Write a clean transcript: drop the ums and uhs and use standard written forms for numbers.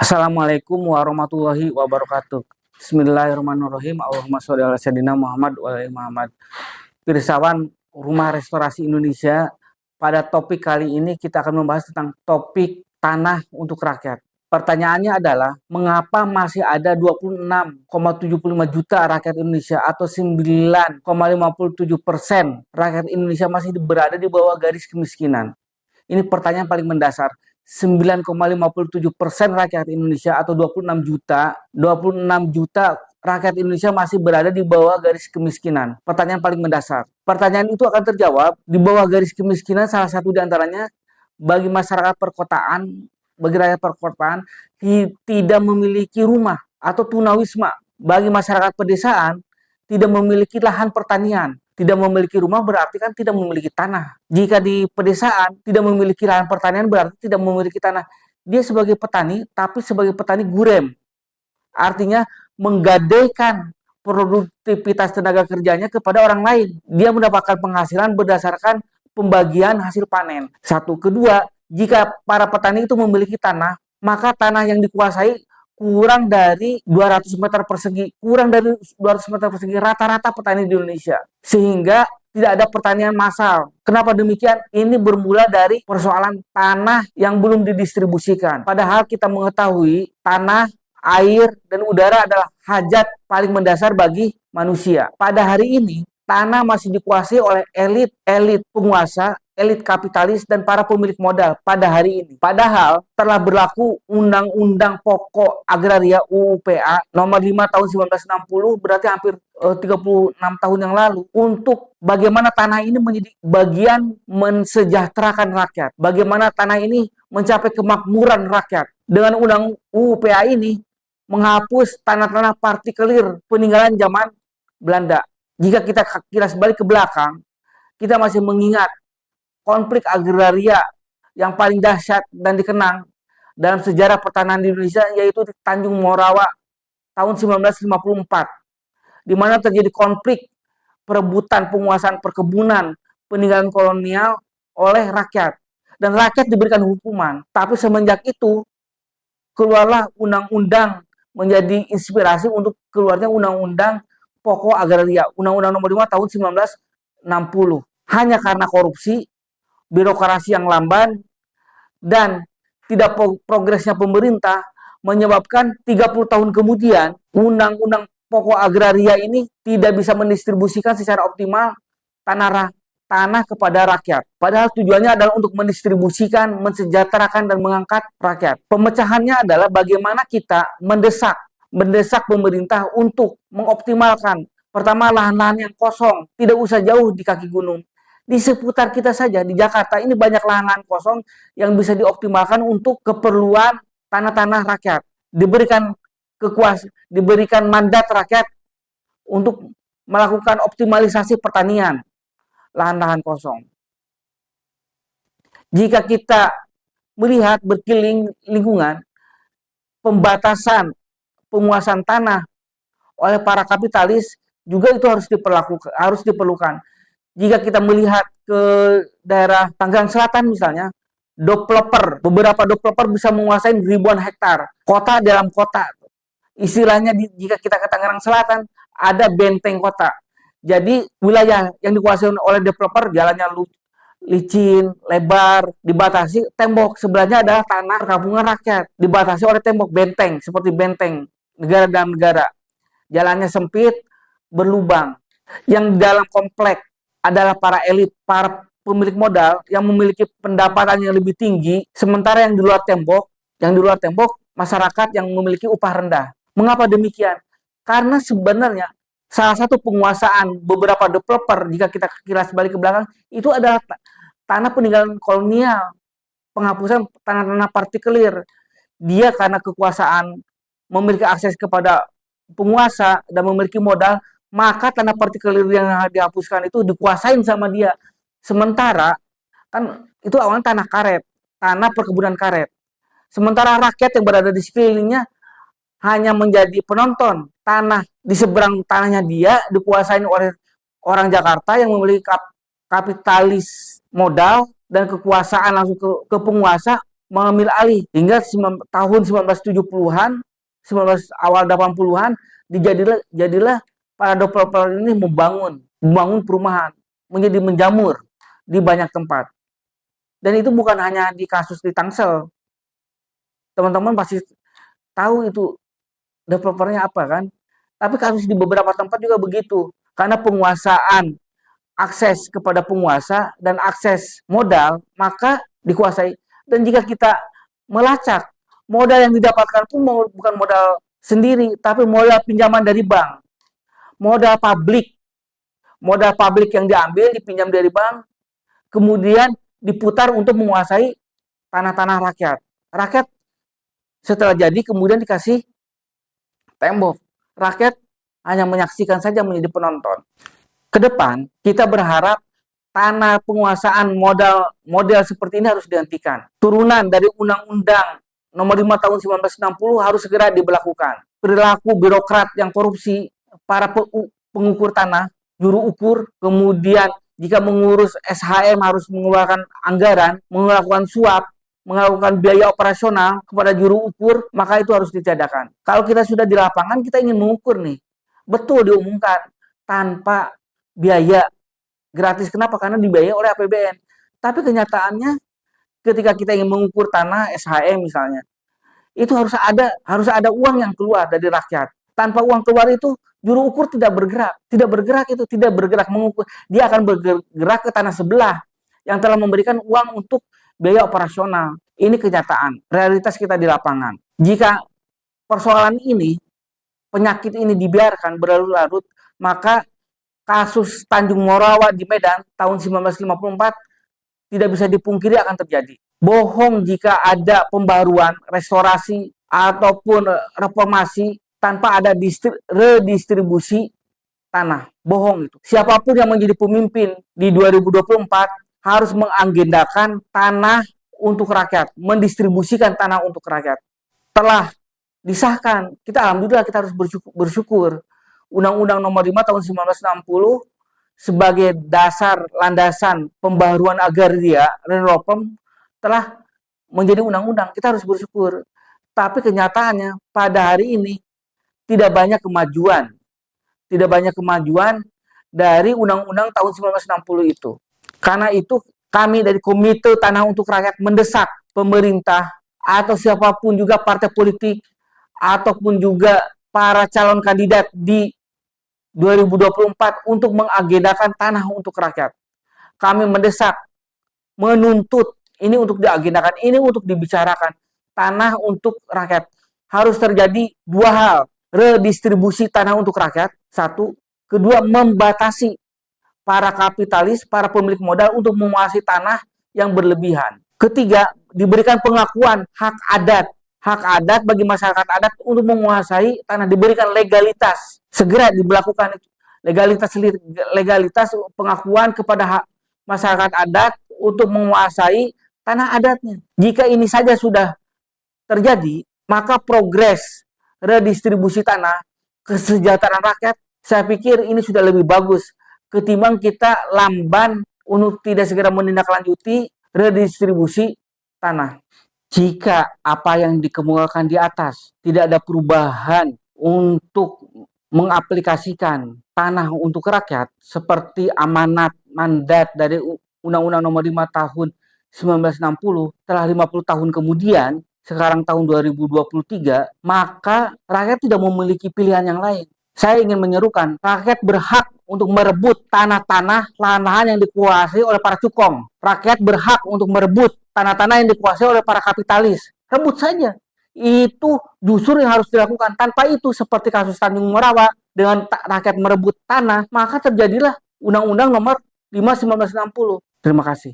Assalamualaikum warahmatullahi wabarakatuh. Bismillahirrahmanirrahim. Allahumma sholli ala sayyidina Muhammad wa ala ali Muhammad. Pirsawan Rumah Restorasi Indonesia, pada topik kali ini kita akan membahas tentang topik tanah untuk rakyat. Pertanyaannya adalah, mengapa masih ada 26,75 juta rakyat Indonesia atau 9,57% rakyat Indonesia masih berada di bawah garis kemiskinan? Ini pertanyaan paling mendasar. 9,57% rakyat Indonesia atau 26 juta rakyat Indonesia masih berada di bawah garis kemiskinan. Pertanyaan paling mendasar. Pertanyaan itu akan terjawab di bawah garis kemiskinan, salah satu di antaranya bagi masyarakat perkotaan, bagi rakyat perkotaan tidak memiliki rumah atau tunawisma. Bagi masyarakat pedesaan tidak memiliki lahan pertanian. Tidak memiliki rumah berarti kan tidak memiliki tanah. Jika di pedesaan tidak memiliki lahan pertanian berarti tidak memiliki tanah. Dia sebagai petani, tapi sebagai petani gurem. Artinya menggadaikan produktivitas tenaga kerjanya kepada orang lain. Dia mendapatkan penghasilan berdasarkan pembagian hasil panen. Satu. Kedua, jika para petani itu memiliki tanah, maka tanah yang dikuasai kurang dari 200 meter persegi, rata-rata petani di Indonesia. Sehingga tidak ada pertanian massal. Kenapa demikian? Ini bermula dari persoalan tanah yang belum didistribusikan. Padahal kita mengetahui tanah, air, dan udara adalah hajat paling mendasar bagi manusia. Pada hari ini, tanah masih dikuasai oleh elit penguasa, elit kapitalis, dan para pemilik modal pada hari ini. Padahal telah berlaku Undang-Undang Pokok Agraria UUPA nomor 5 tahun 1960, berarti hampir 36 tahun yang lalu, untuk bagaimana tanah ini menjadi bagian mensejahterakan rakyat. Bagaimana tanah ini mencapai kemakmuran rakyat. Dengan Undang UUPA ini menghapus tanah-tanah partikelir peninggalan zaman Belanda. Jika kita kilas balik ke belakang, kita masih mengingat konflik agraria yang paling dahsyat dan dikenang dalam sejarah pertanian di Indonesia, yaitu di Tanjung Morawa tahun 1954, di mana terjadi konflik perebutan penguasaan perkebunan peninggalan kolonial oleh rakyat, dan rakyat diberikan hukuman. Tapi semenjak itu keluarlah undang-undang, menjadi inspirasi untuk keluarnya Undang-Undang Pokok Agraria, Undang-Undang nomor 5 tahun 1960. Hanya karena korupsi, birokrasi yang lamban, dan tidak progresnya pemerintah, menyebabkan 30 tahun kemudian Undang-Undang Pokok Agraria ini tidak bisa mendistribusikan secara optimal tanah kepada rakyat. Padahal tujuannya adalah untuk mendistribusikan, mensejahterakan, dan mengangkat rakyat. Pemecahannya adalah bagaimana kita mendesak pemerintah untuk mengoptimalkan, pertama, lahan-lahan yang kosong. Tidak usah jauh di kaki gunung. Di seputar kita saja, di Jakarta ini banyak lahan-lahan kosong yang bisa dioptimalkan untuk keperluan tanah-tanah rakyat. Diberikan mandat rakyat untuk melakukan optimalisasi pertanian lahan-lahan kosong. Jika kita melihat berkeliling lingkungan, pembatasan penguasaan tanah oleh para kapitalis juga itu harus diperlukan. Jika kita melihat ke daerah Tangerang Selatan misalnya, beberapa developer bisa menguasai ribuan hektar, kota dalam kota. Istilahnya jika kita ke Tangerang Selatan, ada benteng kota. Jadi wilayah yang dikuasai oleh developer, jalannya licin, lebar, dibatasi, tembok sebelahnya adalah tanah perkampungan rakyat, dibatasi oleh tembok, benteng, seperti benteng negara dalam negara. Jalannya sempit, berlubang. Yang dalam komplek adalah para elit, para pemilik modal yang memiliki pendapatan yang lebih tinggi, sementara yang di luar tembok masyarakat yang memiliki upah rendah. Mengapa demikian? Karena sebenarnya salah satu penguasaan beberapa developer, jika kita kilas balik ke belakang, itu adalah tanah peninggalan kolonial, penghapusan tanah-tanah partikelir. Dia karena kekuasaan memiliki akses kepada penguasa dan memiliki modal, maka tanah partikelir yang dihapuskan itu dikuasain sama dia. Sementara kan itu awalnya tanah karet, tanah perkebunan karet. Sementara rakyat yang berada di sekelilingnya hanya menjadi penonton. Tanah di seberang tanahnya dia dikuasain oleh orang Jakarta yang memiliki kapitalis modal dan kekuasaan langsung ke penguasa, mengambil alih hingga tahun 1970-an, awal 80-an jadilah para developer ini membangun perumahan, menjadi menjamur di banyak tempat. Dan itu bukan hanya di kasus di Tangsel. Teman-teman pasti tahu itu developernya apa kan? Tapi kasus di beberapa tempat juga begitu. Karena penguasaan akses kepada penguasa dan akses modal, maka dikuasai. Dan jika kita melacak, modal yang didapatkan pun bukan modal sendiri, tapi modal pinjaman dari bank. Modal publik yang diambil, dipinjam dari bank, kemudian diputar untuk menguasai tanah-tanah rakyat. Rakyat setelah jadi kemudian dikasih tembok. Rakyat hanya menyaksikan saja, menjadi penonton. Ke depan kita berharap tanah penguasaan model seperti ini harus dihentikan. Turunan dari Undang-Undang Nomor 5 Tahun 1960 harus segera diberlakukan. Perilaku birokrat yang korupsi, para pengukur tanah, juru ukur, kemudian jika mengurus SHM harus mengeluarkan anggaran, melakukan suap, melakukan biaya operasional kepada juru ukur, maka itu harus ditiadakan. Kalau kita sudah di lapangan, kita ingin mengukur nih, betul diumumkan tanpa biaya gratis. Kenapa? Karena dibiayai oleh APBN. Tapi kenyataannya ketika kita ingin mengukur tanah SHM misalnya, itu harus ada uang yang keluar dari rakyat. Tanpa uang keluar itu juru ukur tidak bergerak mengukur. Dia akan bergerak ke tanah sebelah yang telah memberikan uang untuk biaya operasional. Ini kenyataan, realitas kita di lapangan. Jika persoalan ini, penyakit ini dibiarkan berlarut-larut, maka kasus Tanjung Morawa di Medan tahun 1954 tidak bisa dipungkiri akan terjadi. Bohong jika ada pembaruan, restorasi, ataupun reformasi tanpa ada redistribusi tanah. Bohong itu. Siapapun yang menjadi pemimpin di 2024 harus mengagendakan tanah untuk rakyat, mendistribusikan tanah untuk rakyat. Telah disahkan, alhamdulillah kita harus bersyukur. Undang-Undang Nomor 5 Tahun 1960 sebagai dasar landasan pembaruan agraria reform telah menjadi undang-undang. Kita harus bersyukur. Tapi kenyataannya pada hari ini tidak banyak kemajuan dari Undang-Undang tahun 1960 itu. Karena itu kami dari Komite Tanah untuk Rakyat mendesak pemerintah atau siapapun juga partai politik ataupun juga para calon kandidat di 2024 untuk mengagendakan tanah untuk rakyat. Kami mendesak, menuntut, ini untuk diagendakan, ini untuk dibicarakan. Tanah untuk rakyat. Harus terjadi dua hal. Redistribusi tanah untuk rakyat, satu. Kedua, membatasi para kapitalis, para pemilik modal untuk menguasai tanah yang berlebihan. Ketiga, diberikan pengakuan hak adat. Hak adat bagi masyarakat adat untuk menguasai tanah, diberikan legalitas. Segera diberlakukan itu. Legalitas pengakuan kepada masyarakat adat untuk menguasai tanah adatnya. Jika ini saja sudah terjadi, maka progres redistribusi tanah, kesejahteraan rakyat, saya pikir ini sudah lebih bagus ketimbang kita lamban untuk tidak segera menindaklanjuti redistribusi tanah. Jika apa yang dikemukakan di atas tidak ada perubahan untuk mengaplikasikan tanah untuk rakyat seperti amanat mandat dari Undang-Undang Nomor 5 Tahun 1960 setelah 50 tahun kemudian, sekarang tahun 2023, maka rakyat tidak memiliki pilihan yang lain. Saya ingin menyerukan, rakyat berhak untuk merebut tanah-tanah, lahan-lahan yang dikuasai oleh para cukong. Rakyat berhak untuk merebut tanah-tanah yang dikuasai oleh para kapitalis. Rebut saja. Itu justru yang harus dilakukan. Tanpa itu, seperti kasus Tanjung Morawa, dengan rakyat merebut tanah, maka terjadilah Undang-Undang Nomor 5 1960. Terima kasih.